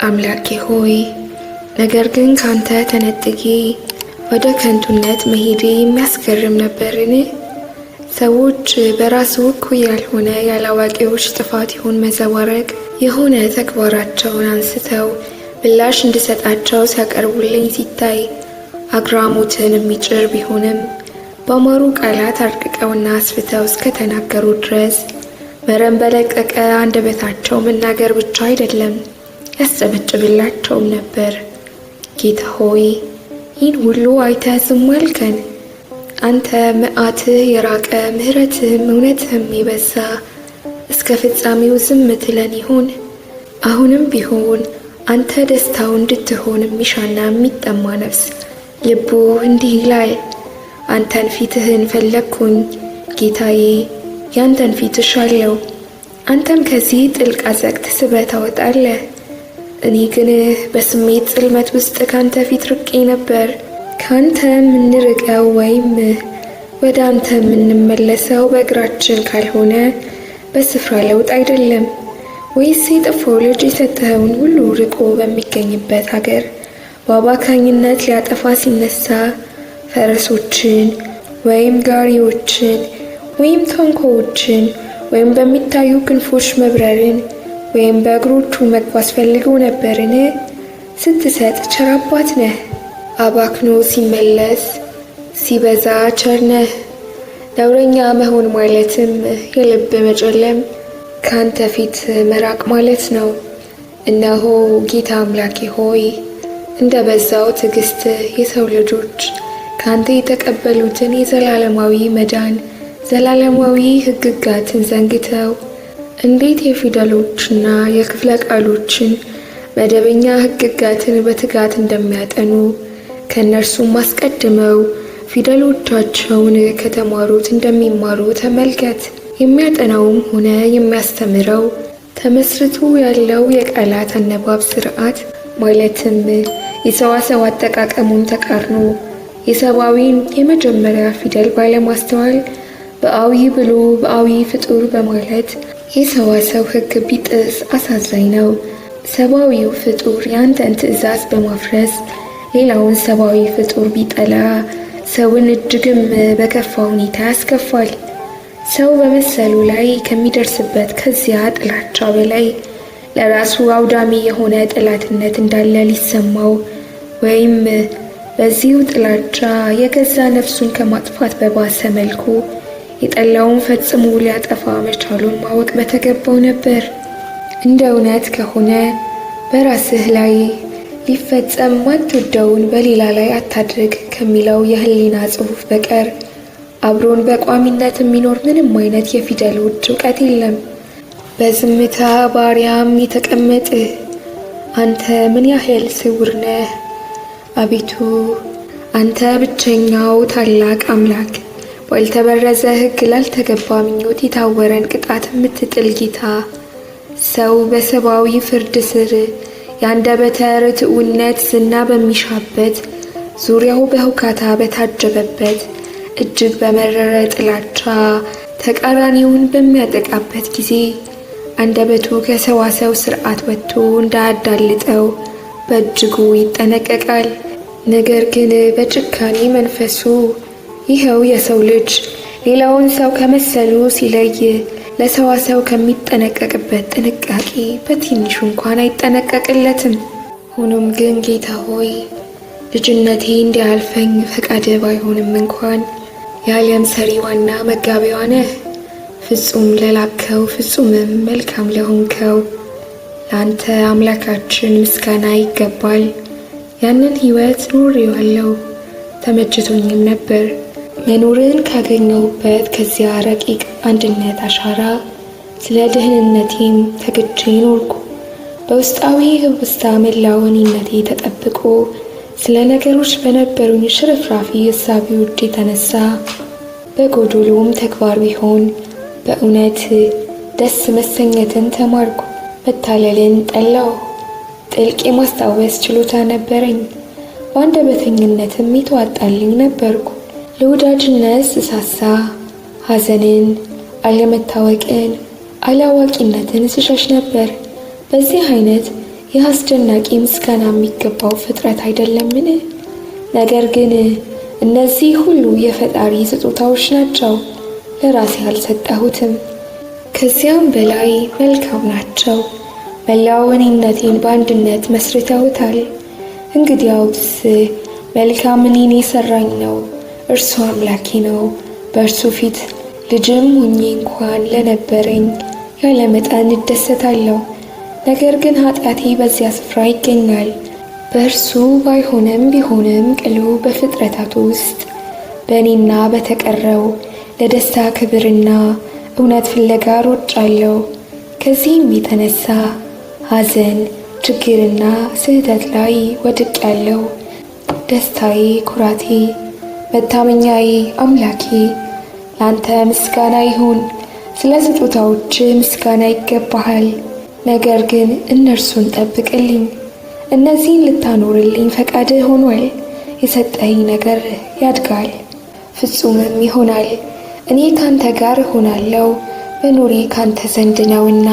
አምላኬ ሆይ ነገር ግን ካንተ ተነጥቄ ወደ ከንቱነት መሄዴ የሚያስገርም ነበርን? ሰዎች በራሱ እኩል ያልሆነ ያላዋቂዎች ጥፋት ይሁን መዘባረቅ የሆነ ተግባራቸውን አንስተው ምላሽ እንድሰጣቸው ሲያቀርቡልኝ ሲታይ አግራሞትን የሚጭር ቢሆንም በአማሩ ቃላት አርቅቀውና አስፍተው እስከተናገሩ ድረስ መረን በለቀቀ አንደበታቸው መናገር ብቻ አይደለም ያስጨበጭብላቸውም ነበር። ጌታ ሆይ ይህን ሁሉ አይተህ ዝም አልከን። አንተ መዓትህ የራቀ ምሕረትህም እውነትህም የበዛ እስከ ፍጻሜው ዝም ትለን ይሆን? አሁንም ቢሆን አንተ ደስታው እንድትሆን የሚሻና የሚጠማ ነፍስ ልቡ እንዲህ ይላል፣ አንተን ፊትህን ፈለግኩኝ ጌታዬ፣ ያንተን ፊት እሻለሁ። አንተም ከዚህ ጥልቅ አዘቅት ስበህ ታወጣለህ። እኔ ግን በስሜት ጽልመት ውስጥ ካንተ ፊት ርቄ ነበር። ካንተ የምንርቀው ወይም ወደ አንተ የምንመለሰው በእግራችን ካልሆነ በስፍራ ለውጥ አይደለም ወይስ የጠፋው ልጅ የሰጠኸውን ሁሉ ርቆ በሚገኝበት ሀገር በአባካኝነት ሊያጠፋ ሲነሳ ፈረሶችን ወይም ጋሪዎችን ወይም ታንኳዎችን ወይም በሚታዩ ክንፎች መብረርን ወይም በእግሮቹ መጓዝ ፈልገው ነበርን? ስትሰጥ ቸር አባት ነህ። አባክኖ ሲመለስ ሲበዛ ቸር ነህ። ነውረኛ መሆን ማለትም የልብ መጨለም ከአንተ ፊት መራቅ ማለት ነው። እነሆ ጌታ አምላኬ ሆይ እንደ በዛው ትዕግስት የሰው ልጆች ከአንተ የተቀበሉትን የዘላለማዊ መዳን ዘላለማዊ ሕግጋትን ዘንግተው እንዴት የፊደሎችና የክፍለ ቃሎችን መደበኛ ሕግጋትን በትጋት እንደሚያጠኑ ከእነርሱም አስቀድመው ፊደሎቻቸውን ከተማሩት እንደሚማሩ ተመልከት። የሚያጠናውም ሆነ የሚያስተምረው ተመስርቶ ያለው የቃላት አነባብ ስርዓት ማለትም የሰዋሰው አጠቃቀሙን ተቃርኖ የሰብአዊን የመጀመሪያ ፊደል ባለማስተዋል በአዊ ብሎ በአዊ ፍጡር በማለት የሰዋሰው ሕግ ቢጥስ አሳዛኝ ነው። ሰብአዊው ፍጡር ያንተን ትእዛዝ በማፍረስ ሌላውን ሰብአዊ ፍጡር ቢጠላ ሰውን እጅግም በከፋ ሁኔታ ያስከፋል። ሰው በመሰሉ ላይ ከሚደርስበት ከዚያ ጥላቻ በላይ ለራሱ አውዳሚ የሆነ ጠላትነት እንዳለ ሊሰማው ወይም በዚሁ ጥላቻ የገዛ ነፍሱን ከማጥፋት በባሰ መልኩ የጠላውን ፈጽሞ ሊያጠፋ መቻሉን ማወቅ በተገባው ነበር። እንደ እውነት ከሆነ በራስህ ላይ ሊፈጸም ማትወደውን በሌላ ላይ አታድርግ ከሚለው የህሊና ጽሑፍ በቀር አብሮን በቋሚነት የሚኖር ምንም አይነት የፊደሎች እውቀት የለም። በዝምታ ባሪያም የተቀመጥህ አንተ ምን ያህል ስውር ነህ! አቤቱ አንተ ብቸኛው ታላቅ አምላክ፣ ባልተበረዘ ሕግ ላልተገባ ምኞት የታወረን ቅጣት የምትጥል ጌታ፣ ሰው በሰብአዊ ፍርድ ስር የአንደበተ ርቱዕነት ዝና በሚሻበት ዙሪያው በሁካታ በታጀበበት እጅግ በመረረ ጥላቻ ተቃራኒውን በሚያጠቃበት ጊዜ አንደበቱ ከሰዋሰው ስርዓት ወጥቶ እንዳያዳልጠው በእጅጉ ይጠነቀቃል። ነገር ግን በጭካኔ መንፈሱ ይኸው የሰው ልጅ ሌላውን ሰው ከመሰሉ ሲለይ ለሰዋሰው ከሚጠነቀቅበት ጥንቃቄ በትንሹ እንኳን አይጠነቀቅለትም። ሆኖም ግን ጌታ ሆይ ልጅነቴ እንዲያልፈኝ ፈቃድህ ባይሆንም እንኳን የዓለም ሰሪዋና መጋቢዋ ነህ። ፍጹም ለላከው ፍጹምም መልካም ለሆንከው ለአንተ አምላካችን ምስጋና ይገባል። ያንን ሕይወት ኖሬዋለሁ፣ ተመችቶኝም ነበር። መኖርን ካገኘሁበት ከዚያ ረቂቅ አንድነት አሻራ ስለ ድህንነቴም ተግቼ ኖርኩ። በውስጣዊ ህብስታ መላው እኔነቴ ተጠብቆ ስለ ነገሮች በነበሩኝ ሽርፍራፊ እሳቤዎች የተነሳ በጎዶሎም ተግባር ቢሆን በእውነት ደስ መሰኘትን ተማርኩ። መታለልን ጠላሁ። ጥልቅ የማስታወስ ችሎታ ነበረኝ። በአንደበተኝነትም የተዋጣልኝ ነበርኩ። ለወዳጅነት ስሳሳ ሐዘንን፣ አለመታወቅን፣ አላዋቂነትን ስሸሽ ነበር። በዚህ አይነት ይህ አስደናቂ ምስጋና የሚገባው ፍጥረት አይደለምን? ነገር ግን እነዚህ ሁሉ የፈጣሪ ስጦታዎች ናቸው። ለራሴ አልሰጠሁትም። ከዚያም በላይ መልካም ናቸው። መላው እኔነቴን በአንድነት መስርተውታል። እንግዲያውስ መልካም እኔን የሰራኝ ነው፣ እርሱ አምላኬ ነው። በእርሱ ፊት ልጅም ሆኜ እንኳን ለነበረኝ ያለ መጠን እደሰታለሁ። ነገር ግን ኃጢአቴ በዚያ ስፍራ ይገኛል። በእርሱ ባይሆንም ቢሆንም ቅሉ በፍጥረታቱ ውስጥ በእኔና በተቀረው ለደስታ ክብርና እውነት ፍለጋ ሮጫለሁ። ከዚህም የተነሳ ሐዘን፣ ችግርና ስህተት ላይ ወድቄያለሁ። ደስታዬ፣ ኩራቴ፣ መታመኛዬ፣ አምላኬ ላንተ ምስጋና ይሁን። ስለ ስጦታዎች ምስጋና ይገባሃል። ነገር ግን እነርሱን ጠብቅልኝ። እነዚህን ልታኖርልኝ ፈቃድህ ሆኗል። የሰጠኸኝ ነገር ያድጋል፣ ፍጹምም ይሆናል። እኔ ካንተ ጋር እሆናለሁ፣ መኖሬ ካንተ ዘንድ ነውና።